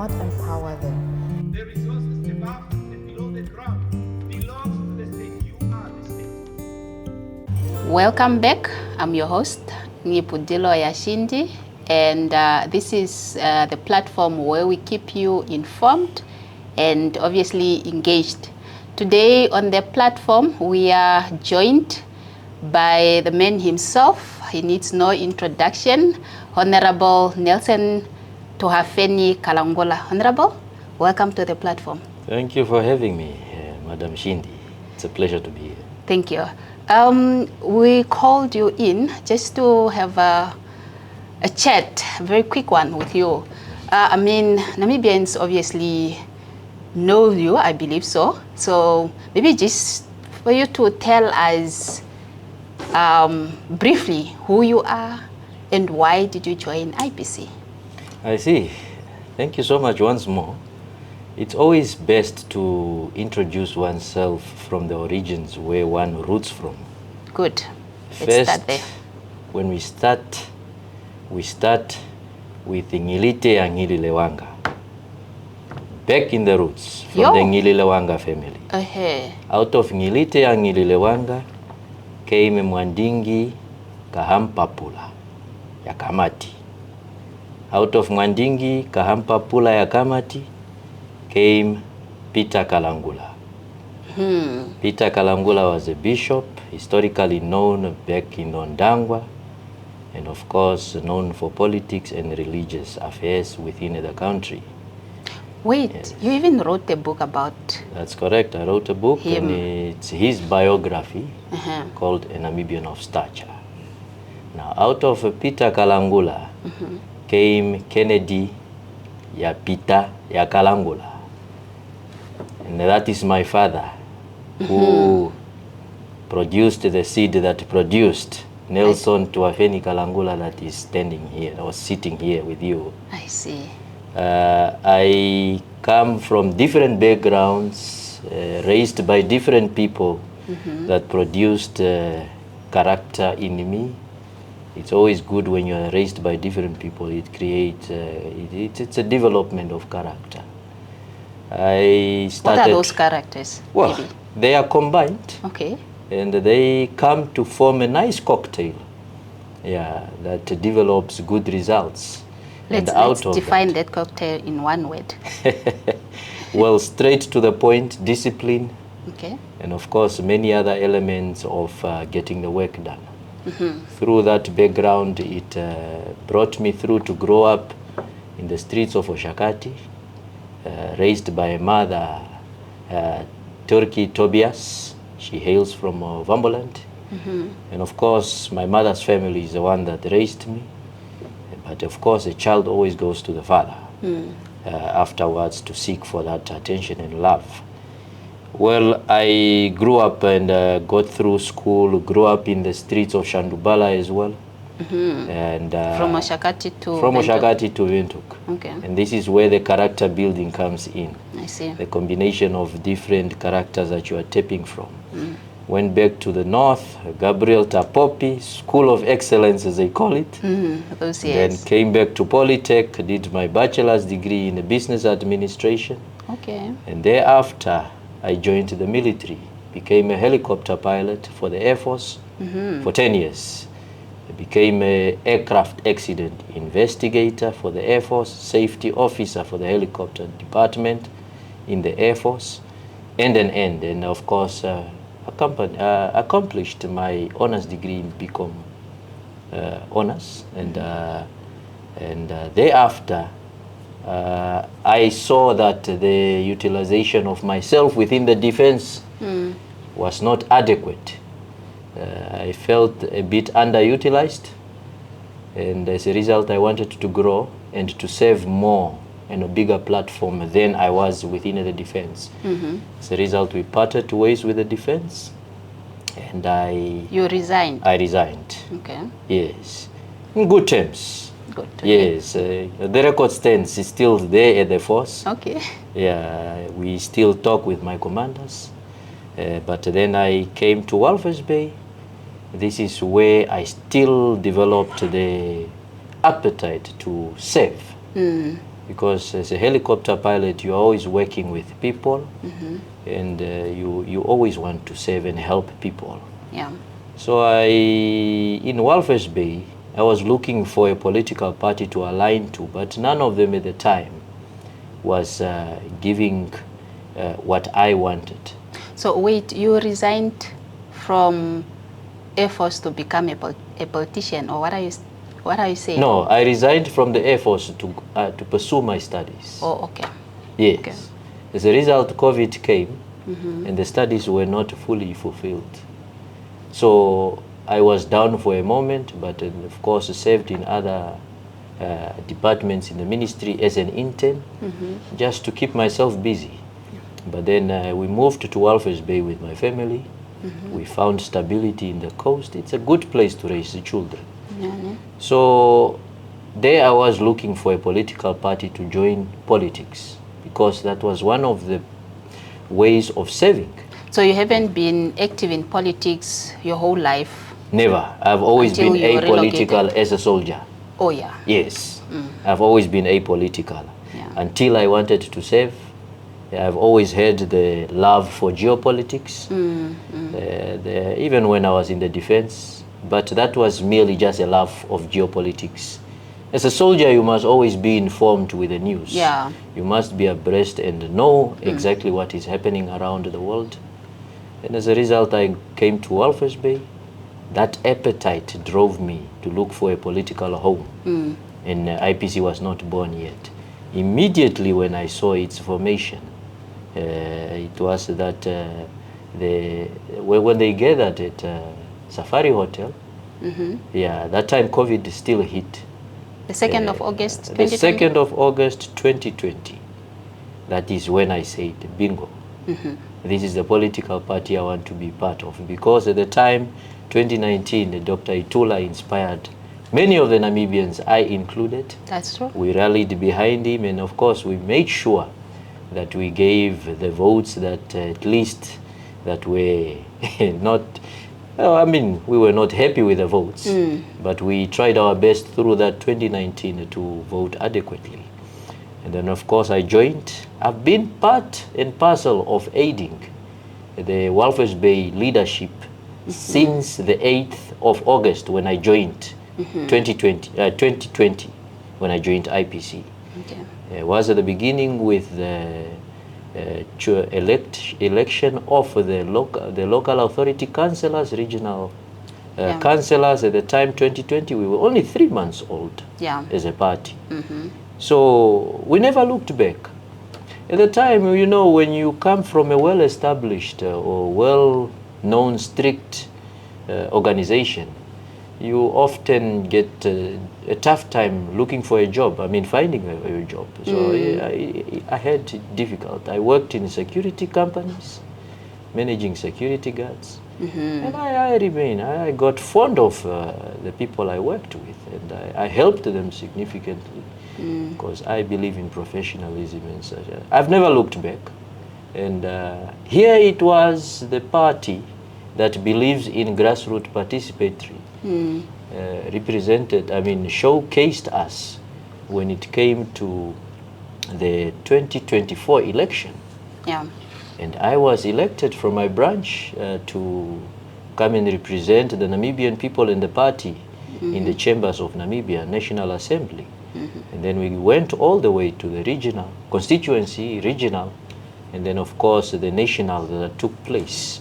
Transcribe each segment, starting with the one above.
not empower them. The resources above and below the ground belongs to the state. You are the state. Welcome back. I'm your host, Nghipudilo ya Shiindi, and this is the platform where we keep you informed and obviously engaged. Today on the platform, we are joined by the man himself. He needs no introduction, Honorable Nelson Tuhafeni Kalangula. Honorable, welcome to the platform. Thank you for having me, Madam Shiindi. It's a pleasure to be here. Thank you. We called you in just to have a chat, a very quick one with you. I mean, Namibians obviously know you, I believe so. So maybe just for you to tell us briefly who you are and why did you join IPC? I see. Thank you so much once more. It's always best to introduce oneself from the origins where one roots from. Good. Let's start there. When we start with the Ngilite and Ngililewanga. Back in the roots, from the Ngililewanga family. Out of Ngilite and Ngililewanga came Mwandingi Kahampapula ya Kamati. Out of Mwandingi Kahampapula ya Kamati came Peter Kalangula. Peter Kalangula was a bishop, historically known back in Ondangwa, and of course known for politics and religious affairs within the country. Wait, yes. You even wrote a book about... That's correct. I wrote a book him. And it's his biography called A Namibian of Stature. Now, out of Peter Kalangula came Kennedy ya Peter ya Kalangula. And that is my father who produced the seed that produced Nelson Tuhafeni Kalangula that is standing here, or sitting here with you. I see. I come from different backgrounds, raised by different people that produced character in me. It's always good when you are raised by different people. It creates, it's a development of character. I started... What are those characters? Well, maybe? They are combined. Okay. And they come to form a nice cocktail. Yeah, that develops good results. Let's define that cocktail in one word. Well, straight to the point, discipline. Okay. And of course, many other elements of getting the work done. Through that background, it brought me through to grow up in the streets of Oshakati, raised by a mother, Turkey Tobias. She hails from Vamboland. And of course, my mother's family is the one that raised me. But of course, a child always goes to the father afterwards to seek for that attention and love. Well, I grew up and got through school, grew up in the streets of Shandubala as well. And from Oshakati to From Oshakati to Windhoek. Okay. And this is where the character building comes in. I see. The combination of different characters that you are tapping from. Went back to the north, Gabriel Tapopi, School of Excellence as they call it. Those Then years. came back to Polytech, did my bachelor's degree in business administration. Okay. And thereafter, I joined the military, became a helicopter pilot for the Air Force for 10 years. I became an aircraft accident investigator for the Air Force, safety officer for the helicopter department in the Air Force, and of course, accomplished my honors degree in BCom honors, and thereafter I saw that the utilization of myself within the defense was not adequate. I felt a bit underutilized, and as a result I wanted to grow and to serve more and a bigger platform than I was within the defense. As a result, we parted ways with the defense, and You resigned? I resigned. Okay. Yes. In good terms. Good. Yes. The record stands. It's still there at the force. Okay. Yeah, we still talk with my commanders. But then I came to Walvis Bay. This is where I still developed the appetite to serve. because as a helicopter pilot, you're always working with people, and you always want to save and help people. Yeah. So in Walvis Bay, I was looking for a political party to align to, but none of them at the time was giving what I wanted. So wait, you resigned from Air Force to become a politician, or what are you saying? No, I resigned from the Air Force to pursue my studies. Oh, okay. Yes. Okay. As a result, COVID came, and the studies were not fully fulfilled. So I was down for a moment, but of course served in other departments in the ministry as an intern, just to keep myself busy. But then we moved to Walvis Bay with my family. We found stability in the coast. It's a good place to raise the children. So there I was looking for a political party to join politics, because that was one of the ways of serving. So you haven't been active in politics your whole life? Never. I've always Until been you apolitical relocated. as a soldier. Oh, yeah. Yes. I've always been apolitical. Yeah. Until I wanted to serve, I've always had the love for geopolitics, even when I was in the defense. But that was merely just a love of geopolitics. As a soldier, you must always be informed with the news. Yeah. You must be abreast and know exactly what is happening around the world. And as a result, I came to Walvis Bay. That appetite drove me to look for a political home. And IPC was not born yet. Immediately when I saw its formation, it was that when they gathered at Safari Hotel, yeah, that time COVID still hit. The 2nd of August, The 2020? 2nd of August 2020. That is when I said, bingo. This is the political party I want to be part of. Because at the time, 2019, Dr. Itula inspired many of the Namibians, I included. That's true. We rallied behind him, and of course we made sure that we gave the votes that at least that were not, I mean, we were not happy with the votes, but we tried our best through that 2019 to vote adequately. And then of course I joined. I've been part and parcel of aiding the Walvis Bay leadership since the 8th of August when I joined 2020 when I joined IPC. Okay. It was at the beginning with the election of the local authority councillors, regional councillors. At the time, 2020, we were only 3 months old as a party. So we never looked back. At the time, you know, when you come from a well-established or well-known strict organization, you often get a tough time looking for a job. I mean, finding a job. So I had it difficult. I worked in security companies, managing security guards. And I got fond of the people I worked with, and I helped them significantly because I believe in professionalism and such. I've never looked back. And here it was the party that believes in grassroots participatory. Represented, I mean, showcased us when it came to the 2024 election. Yeah. And I was elected from my branch to come and represent the Namibian people in the party in the chambers of Namibia National Assembly. And then we went all the way to the regional, constituency, regional, and then of course the national that took place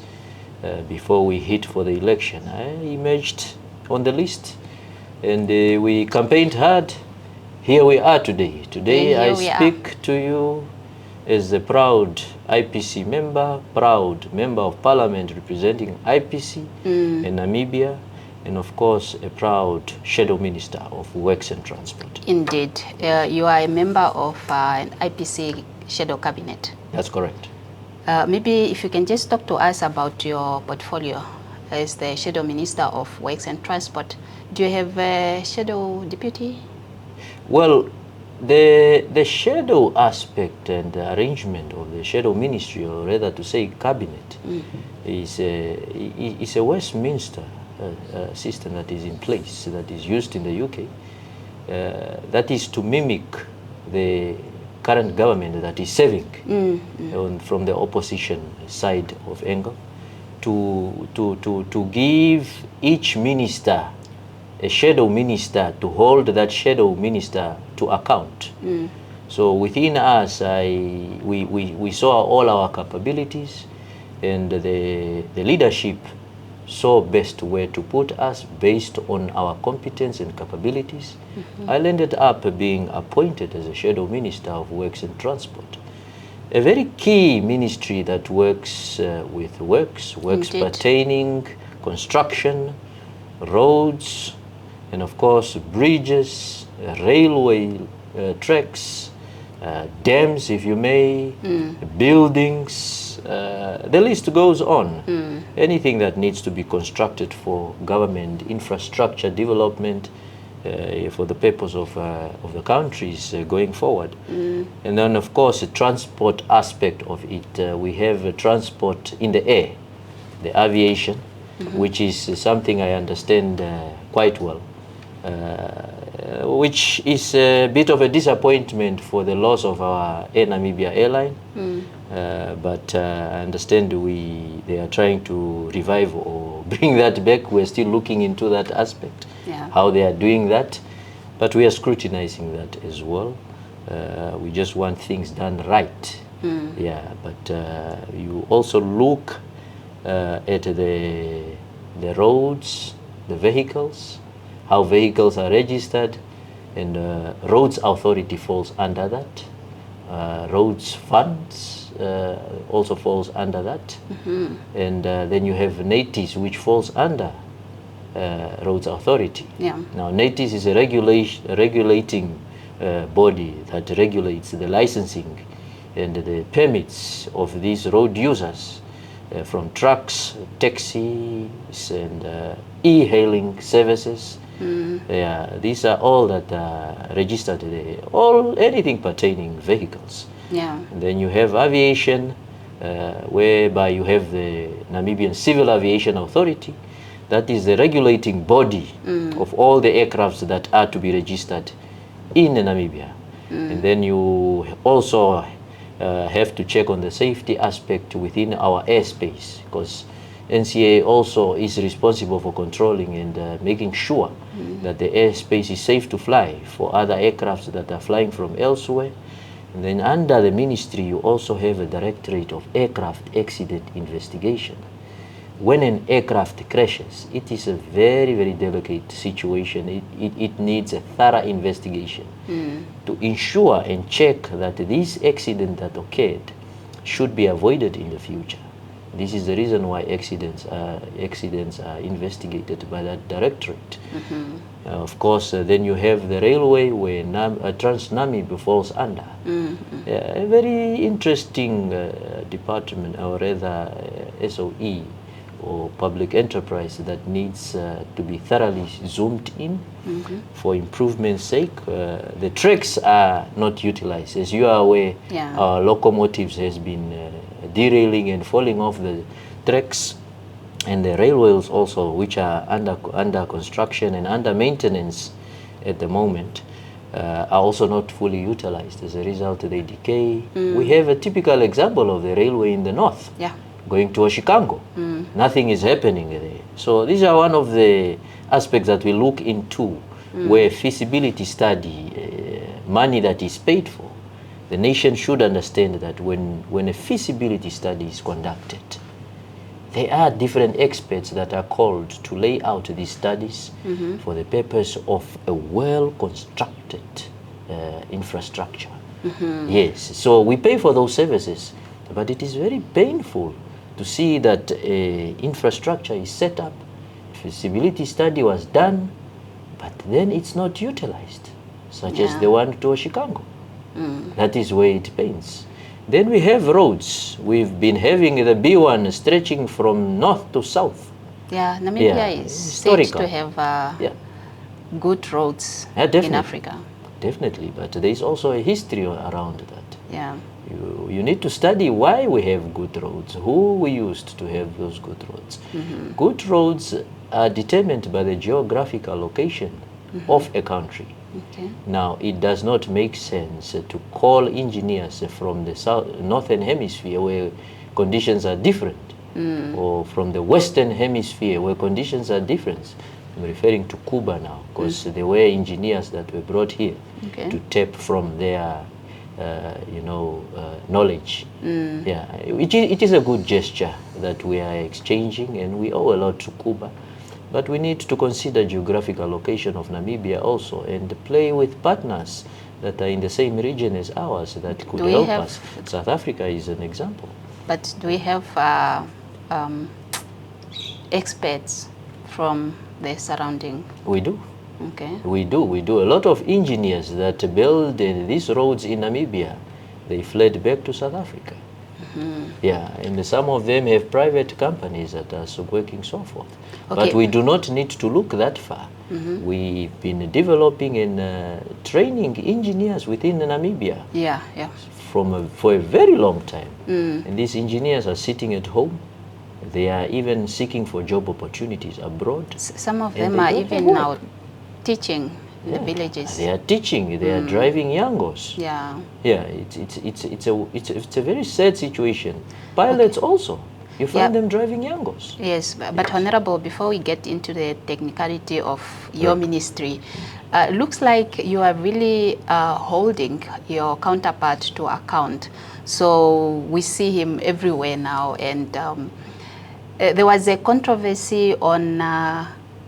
before we hit for the election. I emerged on the list, and we campaigned hard. Here we are today. Today I speak to you as a proud IPC member, proud member of parliament representing IPC in Namibia, and of course a proud shadow minister of works and transport. Indeed. You are a member of an IPC shadow cabinet. That's correct. Maybe if you can just talk to us about your portfolio as the shadow minister of works and transport. Do you have a shadow deputy? Well, the shadow aspect and the arrangement of the shadow ministry, or rather to say cabinet, is a Westminster system that is in place, that is used in the UK, that is to mimic the current government that is serving from the opposition side of angle to give each minister a shadow minister to hold that shadow minister to account. So within us, we saw all our capabilities, and the leadership saw best where to put us based on our competence and capabilities. I ended up being appointed as a shadow minister of works and transport. A very key ministry that works with works Indeed. pertaining construction, roads, and of course bridges, railway tracks, dams, if you may, buildings, the list goes on. Anything that needs to be constructed for government infrastructure development for the purpose of the countries going forward. And then of course the transport aspect of it, we have transport in the air, the aviation, which is something I understand quite well, which is a bit of a disappointment for the loss of our Air Namibia airline. But I understand they are trying to revive or bring that back. We're still looking into that aspect, how they are doing that, but we are scrutinizing that as well. We just want things done right. Yeah, but you also look at the roads, the vehicles, how vehicles are registered, and roads authority falls under that. Roads funds also falls under that. And then you have NATIS, which falls under roads authority. Now NATIS is a regulating body that regulates the licensing and the permits of these road users, from trucks, taxis, and e-hailing services. These are all that are registered today, anything pertaining vehicles. And then you have aviation, whereby you have the Namibian Civil Aviation Authority. That is the regulating body of all the aircrafts that are to be registered in Namibia. And then you also have to check on the safety aspect within our airspace, because NCA also is responsible for controlling and making sure that the airspace is safe to fly for other aircrafts that are flying from elsewhere. And then under the ministry, you also have a Directorate of Aircraft Accident Investigation. When an aircraft crashes, it is a very, very delicate situation. It needs a thorough investigation to ensure and check that this accident that occurred should be avoided in the future. This is the reason why accidents are investigated by that directorate. Of course, then you have the railway, where Trans-Namib falls under. A very interesting department, or rather SOE, or public enterprise, that needs to be thoroughly zoomed in for improvement's sake. The tracks are not utilized. As you are aware, our locomotives has been derailing and falling off the tracks, and the railways also, which are under construction and under maintenance at the moment, are also not fully utilized. As a result, they decay. We have a typical example of the railway in the north, going to Oshikango. Nothing is happening there. So these are one of the aspects that we look into, where feasibility study, money that is paid for, the nation should understand that when a feasibility study is conducted, there are different experts that are called to lay out these studies for the purpose of a well-constructed infrastructure. Yes, so we pay for those services, but it is very painful to see that infrastructure is set up, feasibility study was done, but then it's not utilized, such as the one to Oshikango. That is where it pains. Then we have roads. We've been having the B1 stretching from north to south. Namibia is said to have good roads in Africa. Definitely, but there is also a history around that. You need to study why we have good roads, who we used to have those good roads. Good roads are determined by the geographical location of a country. Okay. Now, it does not make sense to call engineers from the northern hemisphere where conditions are different, or from the western hemisphere where conditions are different. I'm referring to Cuba now, because there were engineers that were brought here to tap from their knowledge. Yeah, it is a good gesture that we are exchanging, and we owe a lot to Cuba. But we need to consider geographical location of Namibia also, and play with partners that are in the same region as ours that could help us. South Africa is an example. But do we have experts from the surrounding? We do. Okay. We do. A lot of engineers that build these roads in Namibia, they fled back to South Africa. Yeah, and some of them have private companies that are working so forth. Okay. But we do not need to look that far. We've been developing and training engineers within Namibia. Yeah, yeah. For a very long time. And these engineers are sitting at home. They are even seeking for job opportunities abroad. Some of them are even now teaching in the villages. They are teaching. They are driving yangos. Yeah. Yeah. It's a very sad situation. Pilots also. You find them driving yangos. Yes, but Honorable, before we get into the technicality of your ministry, looks like you are really holding your counterpart to account. So we see him everywhere now, and there was a controversy on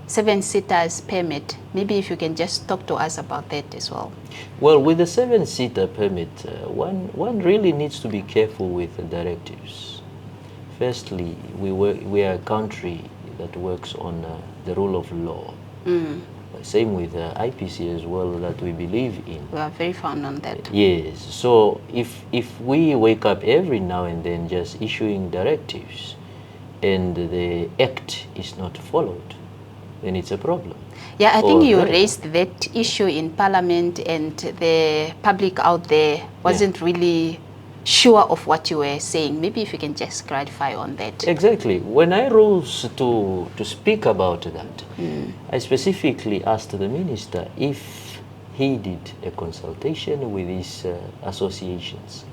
7-seaters permit. Maybe if you can just talk to us about that as well. Well, with the 7-seater permit, one really needs to be careful with the directives. Firstly, we are a country that works on the rule of law. Same with IPC as well, that we believe in. We are very fond on that. Yes. So if we wake up every now and then just issuing directives and the act is not followed, then it's a problem. Yeah, I think you raised that issue in Parliament, and the public out there wasn't really sure of what you were saying. Maybe if you can just clarify on that. Exactly. When I rose to speak about that, I specifically asked the minister if he did a consultation with these associations,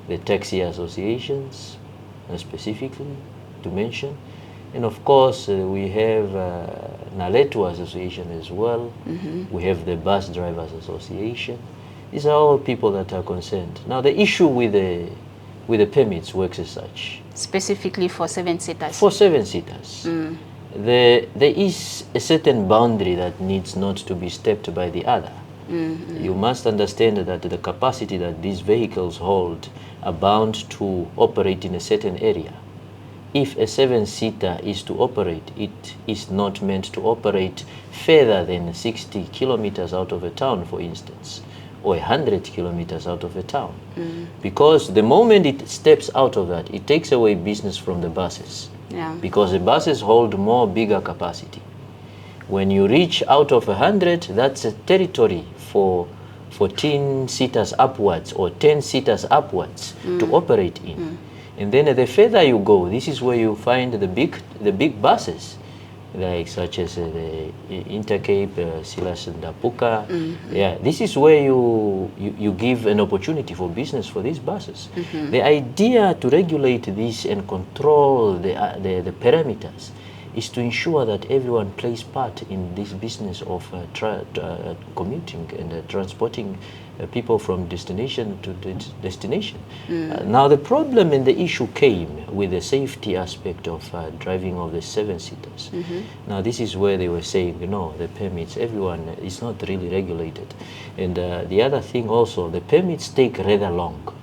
the taxi associations specifically to mention. And of course, we have Naletu Association as well. We have the Bus Drivers Association. These are all people that are concerned. Now, the issue with the permits works as such. Specifically for 7-seaters? For 7-seaters. There is a certain boundary that needs not to be stepped by the other. You must understand that the capacity that these vehicles hold are bound to operate in a certain area. If a 7-seater is to operate, it is not meant to operate further than 60 kilometers out of a town, for instance, or 100 kilometers out of a town. Because the moment it steps out of that, it takes away business from the buses. Yeah. Because the buses hold bigger capacity. When you reach out of 100, that's a territory for 14-seaters upwards or 10-seaters upwards to operate in. And then the further you go, this is where you find the big buses, like such as the Intercape, Silas and Dapuka. Yeah, this is where you give an opportunity for business for these buses. The idea to regulate this and control the parameters is to ensure that everyone plays part in this business of commuting and transporting people from destination to destination. Now the problem and the issue came with the safety aspect of driving of the 7-seaters. Now this is where they were saying, the permits, everyone is not really regulated. And the other thing also, the permits take rather long.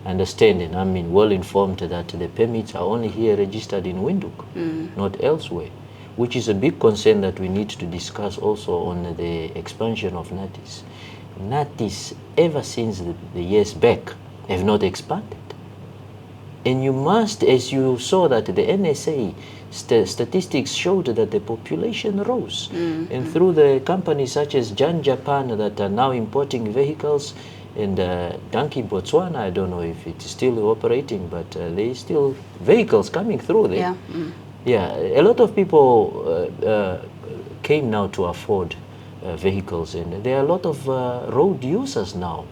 Understanding, well informed that the permits are only here registered in Windhoek, not elsewhere, which is a big concern that we need to discuss also on the expansion of NATIS. NATIS, ever since the years back, have not expanded. And you must, as you saw that the NSA statistics showed that the population rose. And through the companies such as Jan Japan that are now importing vehicles, and Donkey Botswana, I don't know if it's still operating, but there's still vehicles coming through there. Yeah. Yeah, a lot of people came now to afford vehicles, and there are a lot of road users now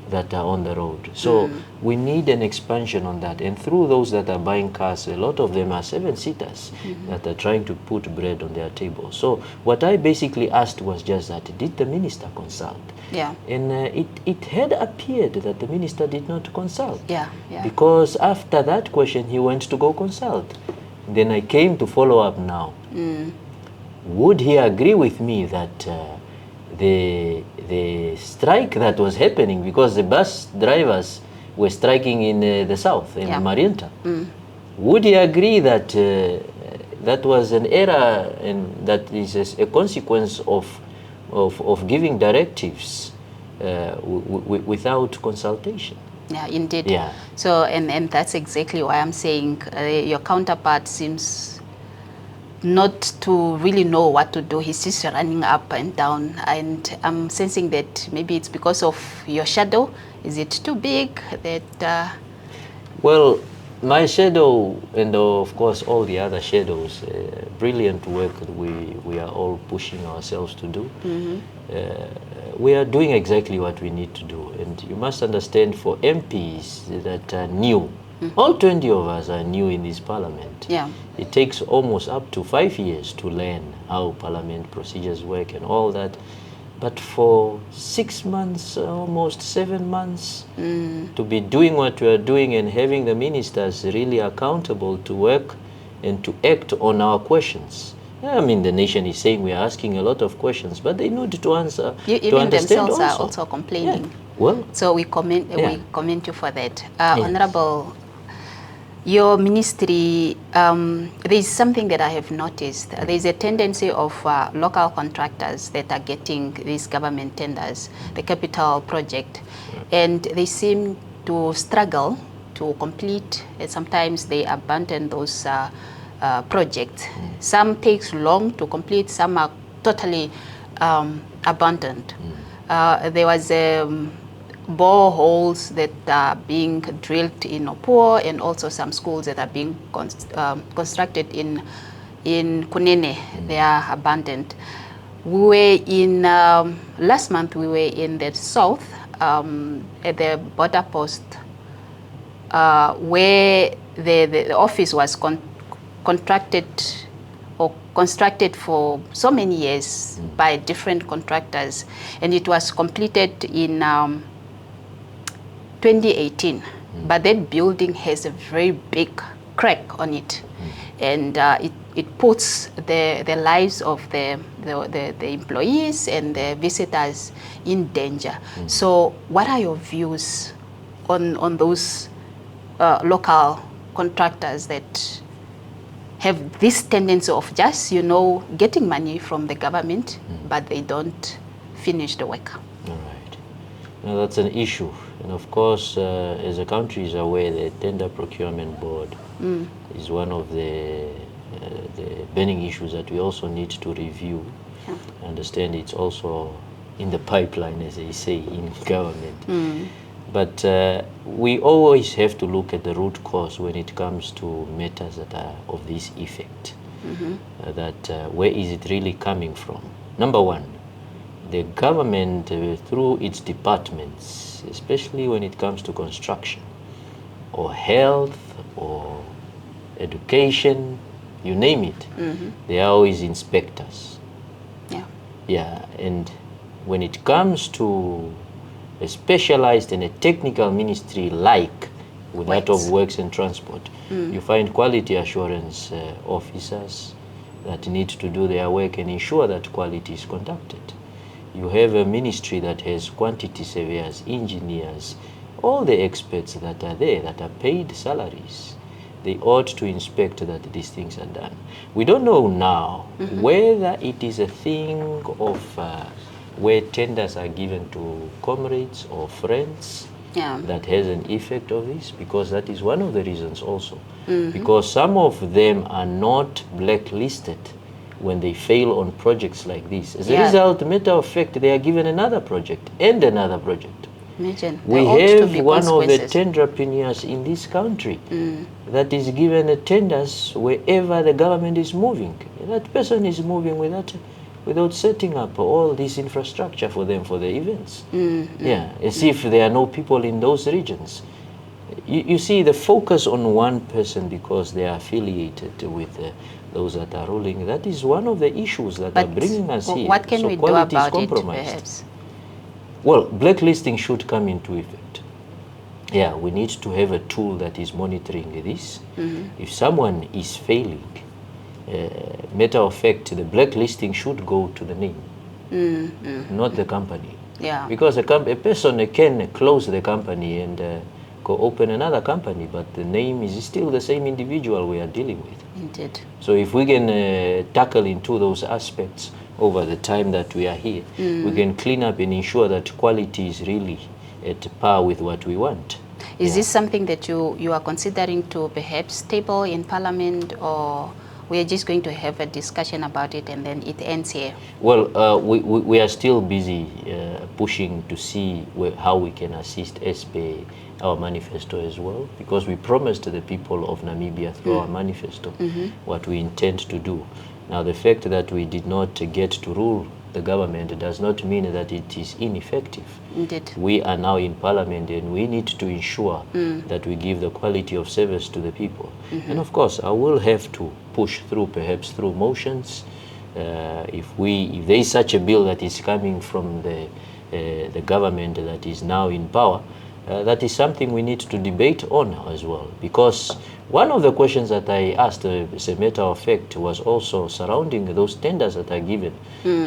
that are on the road. So we need an expansion on that, and through those that are buying cars, a lot of them are 7-seaters that are trying to put bread on their table. So what I basically asked was just that, did the minister consult? And it had appeared that the minister did not consult, because after that question he went to go consult. Then I came to follow up now. Would he agree with me that the strike that was happening, because the bus drivers were striking in the south, in Marienta, would he agree that that was an error and that is a consequence of giving directives without consultation? Yeah, indeed. Yeah. So, and that's exactly why I'm saying your counterpart seems not to really know what to do. He's just running up and down, and I'm sensing that maybe it's because of your shadow. Is it too big that Well, my shadow, and of course all the other shadows, brilliant work that we are all pushing ourselves to do. We are doing exactly what we need to do, and you must understand, for MPs that are new, all 20 of us are new in this parliament. It takes almost up to 5 years to learn how parliament procedures work and all that. But for 6 months, almost 7 months, to be doing what we are doing and having the ministers really accountable to work and to act on our questions. I mean, the nation is saying we are asking a lot of questions, but they need to answer. Even themselves are also complaining. Well, so we commend you for that. Honorable, your ministry, there's something that I have noticed. There's a tendency of local contractors that are getting these government tenders, the capital project, and they seem to struggle to complete, and sometimes they abandon those projects. Some takes long to complete, some are totally abandoned. There was boreholes that are being drilled in Opuo, and also some schools that are being constructed in Kunene. They are abandoned. We were in, last month we were in the south at the border post where the office was contracted or constructed for so many years by different contractors, and it was completed in 2018. But that building has a very big crack on it, and it puts the lives of the employees and the visitors in danger. So what are your views on those local contractors that have this tendency of just, getting money from the government, but they don't finish the work? All right. Now that's an issue. And of course, as the country is aware, the Tender Procurement Board is one of the burning issues that we also need to review. I understand it's also in the pipeline, as they say, in government. But we always have to look at the root cause when it comes to matters that are of this effect. Where is it really coming from? Number one, the government, through its departments, especially when it comes to construction, or health, or education, you name it, they are always inspectors. And when it comes to a specialized and a technical ministry like that of Works and Transport, you find quality assurance officers that need to do their work and ensure that quality is conducted. You have a ministry that has quantity surveyors, engineers, all the experts that are there, that are paid salaries. They ought to inspect that these things are done. We don't know now whether it is a thing of where tenders are given to comrades or friends that has an effect of this, because that is one of the reasons also. Because some of them are not blacklisted when they fail on projects like this. As a result, matter of fact, they are given another project and another project. Imagine. We have one of the tenderpreneurs in this country that is given tenders wherever the government is moving. That person is moving without setting up all this infrastructure for them for the events. Yeah, as if there are no people in those regions. You see, the focus on one person because they are affiliated with those that are ruling, that is one of the issues that are bringing us here. What can we do quality is about it, compromised. perhaps? Well, blacklisting should come into effect. Yeah, we need to have a tool that is monitoring this. If someone is failing, matter of fact, the blacklisting should go to the name, not the company. Yeah. Because a person can close the company and go open another company, but the name is still the same individual we are dealing with. Indeed. So if we can tackle into those aspects over the time that we are here, we can clean up and ensure that quality is really at par with what we want. Is this something that you are considering to perhaps table in Parliament, or we are just going to have a discussion about it and then it ends here? Well, we are still busy pushing to see how we can assist as per our manifesto as well, because we promised the people of Namibia through our manifesto what we intend to do. Now, the fact that we did not get to rule the government does not mean that it is ineffective. Indeed. We are now in Parliament and we need to ensure that we give the quality of service to the people. And of course, I will have to push through, perhaps through motions. If there is such a bill that is coming from the government that is now in power, that is something we need to debate on as well. Because one of the questions that I asked, as a matter of fact, was also surrounding those tenders that are given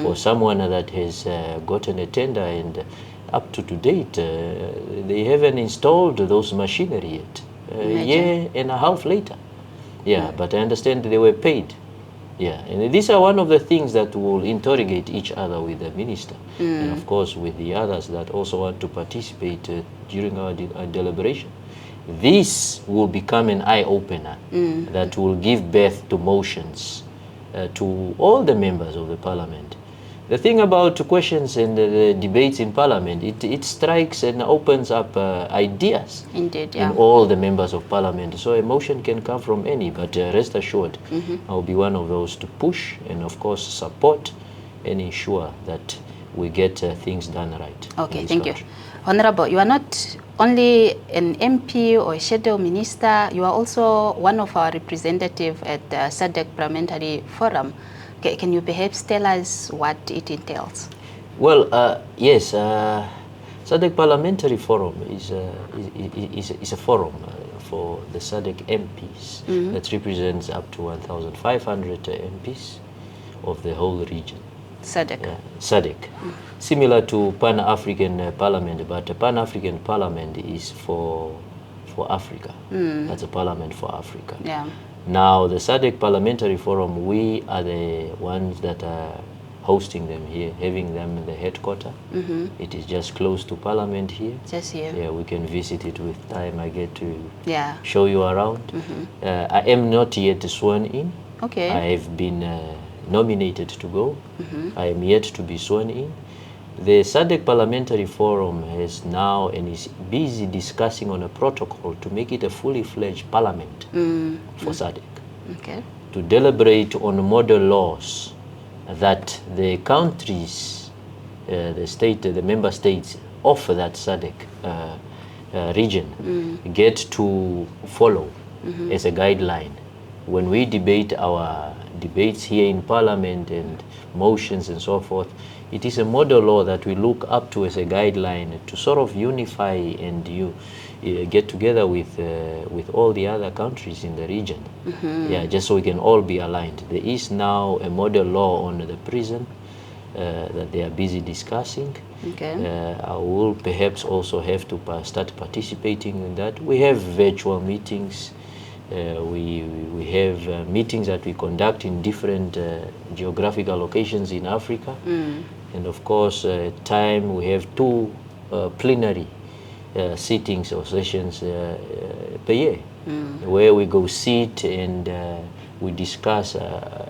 for someone that has gotten a tender, and up to date, they haven't installed those machinery yet. A year and a half later. Yeah, but I understand they were paid. Yeah, and these are one of the things that will interrogate each other with the minister, and of course with the others that also want to participate during our deliberation. This will become an eye-opener that will give birth to motions to all the members of the Parliament. The thing about questions and the debates in Parliament, it strikes and opens up ideas. Indeed, yeah. In all the members of Parliament. So a motion can come from any, but rest assured, I'll be one of those to push and of course support and ensure that we get things done right. Okay, thank you. Honorable, you are not only an MP or a shadow minister, you are also one of our representatives at the SADC Parliamentary Forum. Can you perhaps tell us what it entails? Well, yes, SADC Parliamentary Forum is a forum for the SADC MPs that represents up to 1,500 MPs of the whole region. SADC. SADC. Similar to Pan-African Parliament, but the Pan-African Parliament is for Africa. That's a parliament for Africa. Yeah. Now, the SADC Parliamentary Forum, we are the ones that are hosting them here, having them in the headquarters. It is just close to Parliament here. Just here. Yeah, we can visit it with time. I get to Yeah. show you around. I am not yet sworn in. Okay. I have been nominated to go. I am yet to be sworn in. The SADC Parliamentary Forum has now and is busy discussing on a protocol to make it a fully fledged parliament for SADC. Okay. To deliberate on model laws that the countries, the member states of that SADC region get to follow as a guideline. When we debate our debates here in Parliament and motions and so forth, it is a model law that we look up to as a guideline to sort of unify and get together with all the other countries in the region. Yeah, just so we can all be aligned. There is now a model law on the prison that they are busy discussing. Okay. I will perhaps also have to start participating in that. We have virtual meetings. We have meetings that we conduct in different geographical locations in Africa. And of course, time we have 2 plenary sittings or sessions per year, where we go sit and we discuss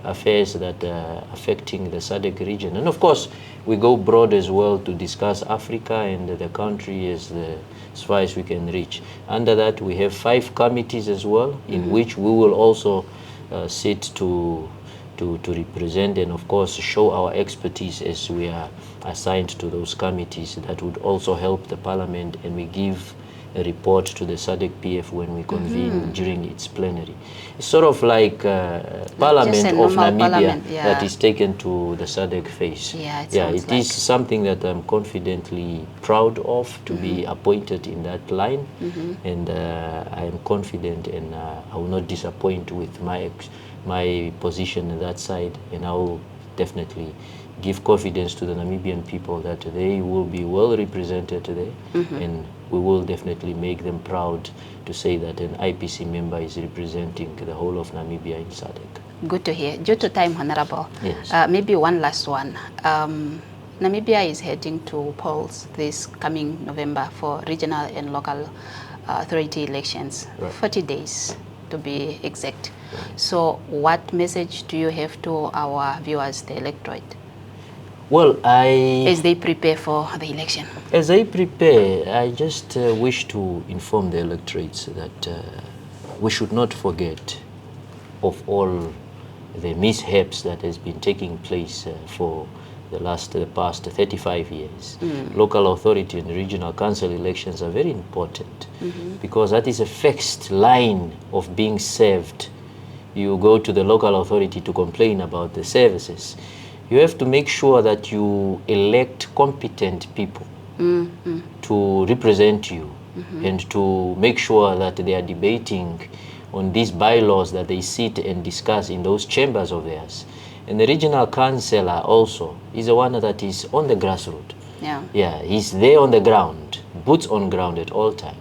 affairs that are affecting the SADC region. And of course, we go broad as well to discuss Africa and the country as far as we can reach. Under that, we have 5 committees as well, in which we will also sit to to represent and of course show our expertise as we are assigned to those committees that would also help the parliament, and we give a report to the SADC PF when we convene during its plenary. It's sort of like Parliament of Namibia that is taken to the SADC face. It is something that I'm confidently proud of to be appointed in that line, and I am confident, and I will not disappoint with my position on that side, and I will definitely give confidence to the Namibian people that they will be well represented today, and we will definitely make them proud to say that an IPC member is representing the whole of Namibia in SADC. Good to hear. Due to time, Honorable, yes. Maybe one last one. Namibia is heading to polls this coming November for regional and local authority elections, right. 40 days to be exact. Right. So what message do you have to our viewers, the electorate? Well, as they prepare for the election. As they prepare, I just wish to inform the electorates that we should not forget of all the mishaps that has been taking place for the past 35 years. Local authority and regional council elections are very important because that is a fixed line of being served. You go to the local authority to complain about the services. You have to make sure that you elect competent people to represent you and to make sure that they are debating on these bylaws that they sit and discuss in those chambers of theirs. And the regional councillor also is the one that is on the grassroots. Yeah, he's there on the ground, boots on ground at all times.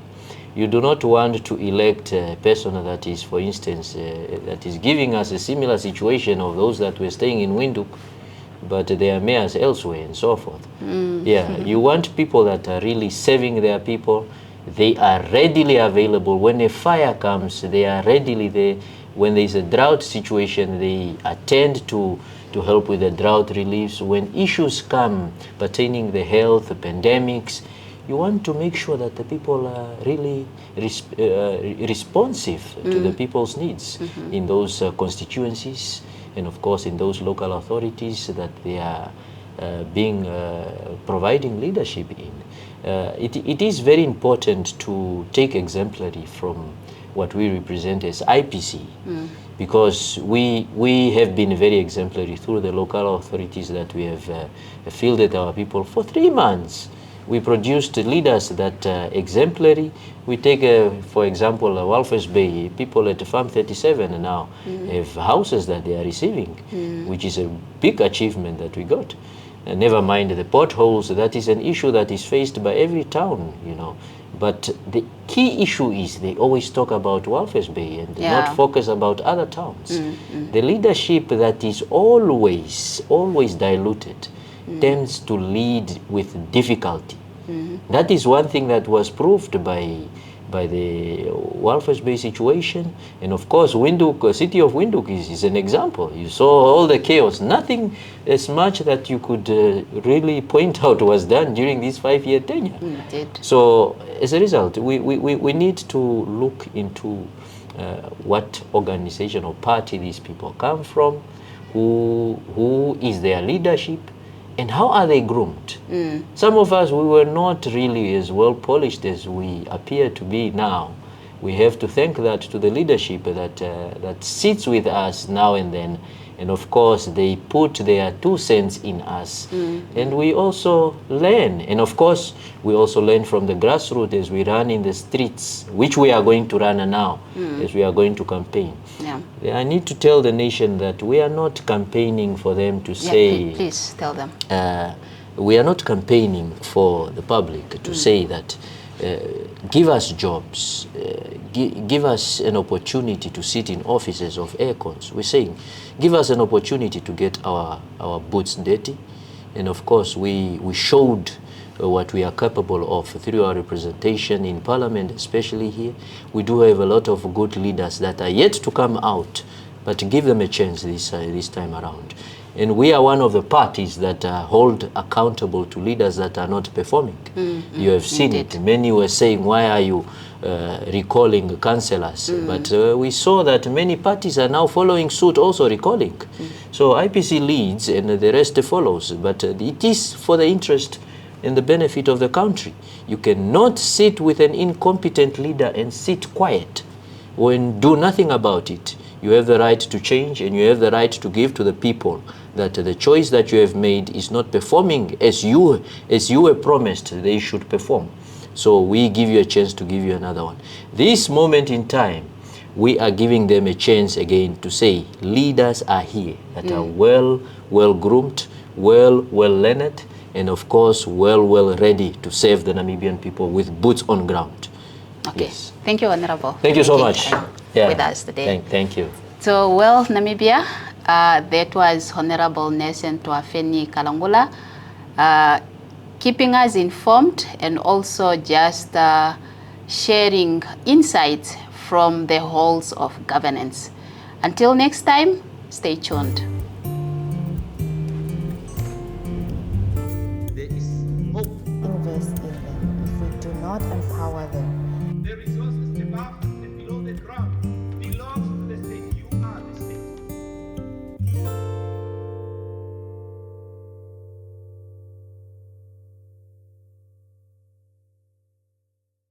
You do not want to elect a person that is, for instance, that is giving us a similar situation of those that were staying in Windhoek, but they are mayors elsewhere and so forth. Yeah, you want people that are really serving their people. They are readily available. When a fire comes, they are readily there. When there is a drought situation, they attend to help with the drought reliefs. When issues come pertaining the health, the pandemics, you want to make sure that the people are really responsive to the people's needs in those constituencies, and of course in those local authorities that they are providing leadership in. It is very important to take exemplary from what we represent as IPC, because we have been very exemplary through the local authorities that we have fielded our people for 3 months. We produced leaders that exemplary. We take, for example, Walvis Bay, people at Farm 37 now have houses that they are receiving, which is a big achievement that we got. And never mind the potholes, that is an issue that is faced by every town, you know. But the key issue is they always talk about Walvis Bay and not focus about other towns. The leadership that is always diluted tends to lead with difficulty. That is one thing that was proved by the Walvis Bay situation. And of course, Windhoek, city of Windhoek is an example. You saw all the chaos. Nothing as much that you could really point out was done during this 5-year tenure. So as a result, we need to look into what organization or party these people come from, who is their leadership, and how are they groomed? Some of us, we were not really as well polished as we appear to be now. We have to thank that to the leadership that sits with us now and then. And of course, they put their 2 cents in us. And we also learn. And of course, we also learn from the grassroots as we run in the streets, which we are going to run now, as we are going to campaign. I need to tell the nation that we are not campaigning for them to say... Please tell them. We are not campaigning for the public to say that give us jobs, give us an opportunity to sit in offices of aircons. We're saying, give us an opportunity to get our boots dirty. And of course, we showed what we are capable of through our representation in Parliament, especially here. We do have a lot of good leaders that are yet to come out, but give them a chance this time around. And we are one of the parties that hold accountable to leaders that are not performing. You have seen it. Many were saying, why are you recalling councillors? But we saw that many parties are now following suit, also recalling. So IPC leads and the rest follows. But it is for the interest and the benefit of the country. You cannot sit with an incompetent leader and sit quiet and do nothing about it. You have the right to change, and you have the right to give to the people that the choice that you have made is not performing as you were promised they should perform. So we give you a chance to give you another one. This moment in time, we are giving them a chance again to say leaders are here that are well groomed, well learned, and of course well ready to serve the Namibian people with boots on ground. Okay. Yes. Thank you, Honorable. Thank you so much. With us today. Thank you. So, well, Namibia, that was Honorable Nelson Tuhafeni Kalangula, keeping us informed and also just sharing insights from the halls of governance. Until next time, stay tuned. There is hope. Invest in them. If we do not empower them, The resources above